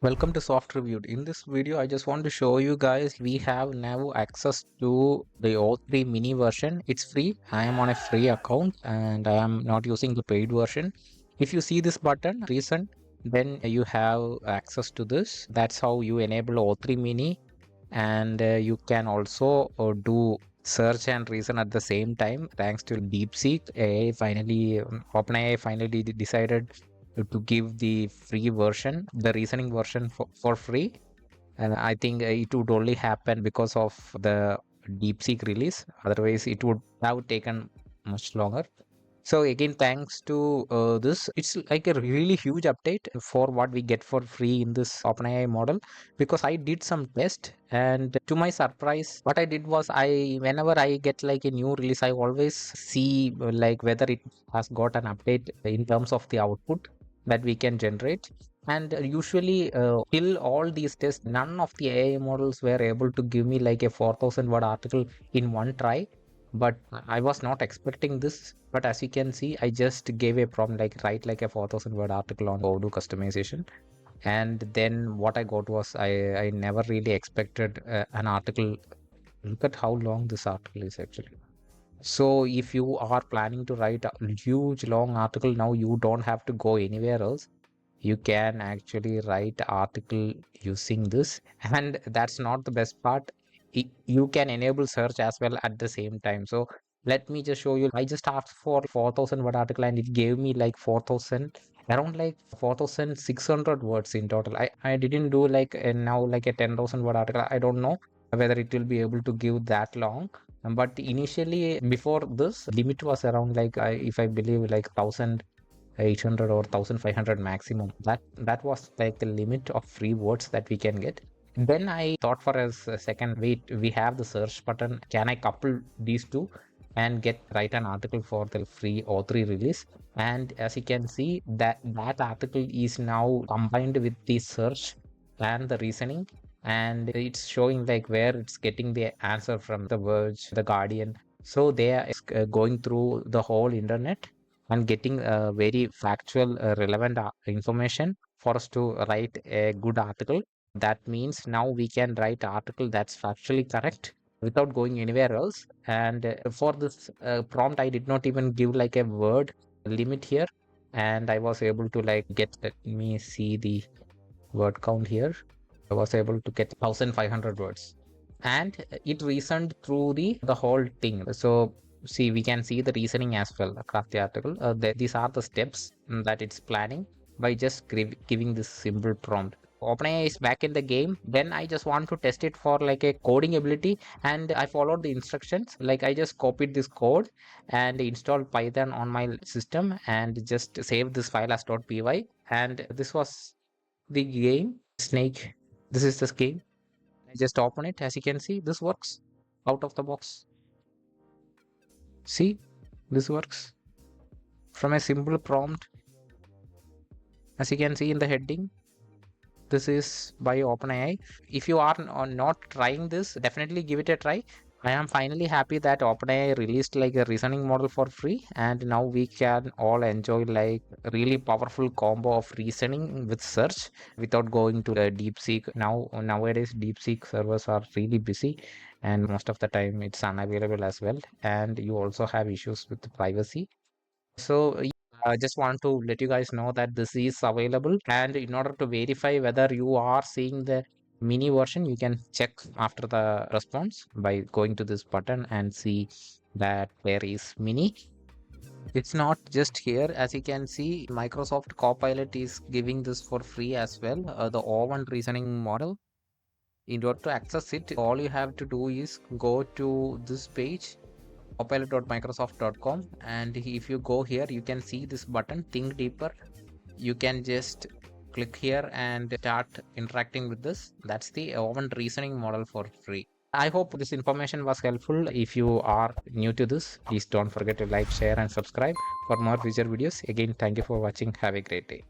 Welcome to Soft Reviewed. In this video, I just want to show you guys we have now access to the O3 mini version. It's free. I am on a free account and I am not using the paid version. If you see this button, recent, then you have access to this. That's how you enable O3 mini, and you can also do search and reason at the same time thanks to DeepSeek. OpenAI finally decided to give the free version, the reasoning version for free. And I think it would only happen because of the DeepSeek release. Otherwise, it would have taken much longer. So again, thanks to this, it's like a really huge update for what we get for free in this OpenAI model. Because I did some test, and to my surprise, what I did was whenever I get like a new release, I always see like whether it has got an update in terms of the output that we can generate. And usually, till all these tests, none of the AI models were able to give me like a 4,000 word article in one try. But I was not expecting this. But as you can see, I just gave a prompt like write like a 4,000 word article on Odoo customization. And then what I got was I never really expected an article. Look at how long this article is actually. So if you are planning to write a huge long article, now you don't have to go anywhere else. You can actually write article using this. And that's not the best part. You can enable search as well at the same time. So let me just show you. I just asked for 4,000 word article and it gave me like 4,000, around like 4,600 words in total. I didn't do like now like a 10,000 word article. I don't know whether it will be able to give that long. But initially, before this, limit was around like if I believe like 1,800 or 1,500 maximum. That was like the limit of free words that we can get. Then I thought for a second, wait, we have the search button. Can I couple these two and write an article for the free O3 release? And as you can see, that article is now combined with the search and the reasoning, and it's showing like where it's getting the answer from the Verge, the Guardian. So they are going through the whole internet and getting very factual, relevant information for us to write a good article. That means now we can write article that's factually correct without going anywhere else. And for this prompt, I did not even give like a word limit here, and I was able to like get. Let me see the word count here. I was able to get 1,500 words, and it reasoned through the whole thing. So see, we can see the reasoning as well across the article. These are the steps that it's planning by just giving this simple prompt. OpenAI is back in the game. Then I just want to test it for like a coding ability, and I followed the instructions. Like I just copied this code and installed Python on my system and just saved this file as .py. And this was the game snake. This is the game. I just open it. As you can see, this works out of the box. See, this works from a simple prompt. As you can see in the heading, this is by OpenAI. If you are not trying this, definitely give it a try. I am finally happy that OpenAI released like a reasoning model for free, and now we can all enjoy like a really powerful combo of reasoning with search without going to the DeepSeek. Nowadays DeepSeek servers are really busy, and most of the time it's unavailable as well, and you also have issues with the privacy. So I just want to let you guys know that this is available, and in order to verify whether you are seeing the mini version, you can check after the response by going to this button and see that there is mini. It's not just here. As you can see, Microsoft Copilot is giving this for free as well, the O1 reasoning model. In order to access it, all you have to do is go to this page, copilot.microsoft.com, and if you go here, you can see this button, think deeper. You can just click here and start interacting with this. That's the open reasoning model for free. I hope this information was helpful. If you are new to this, please don't forget to like, share, and subscribe for more future videos. Again, thank you for watching. Have a great day.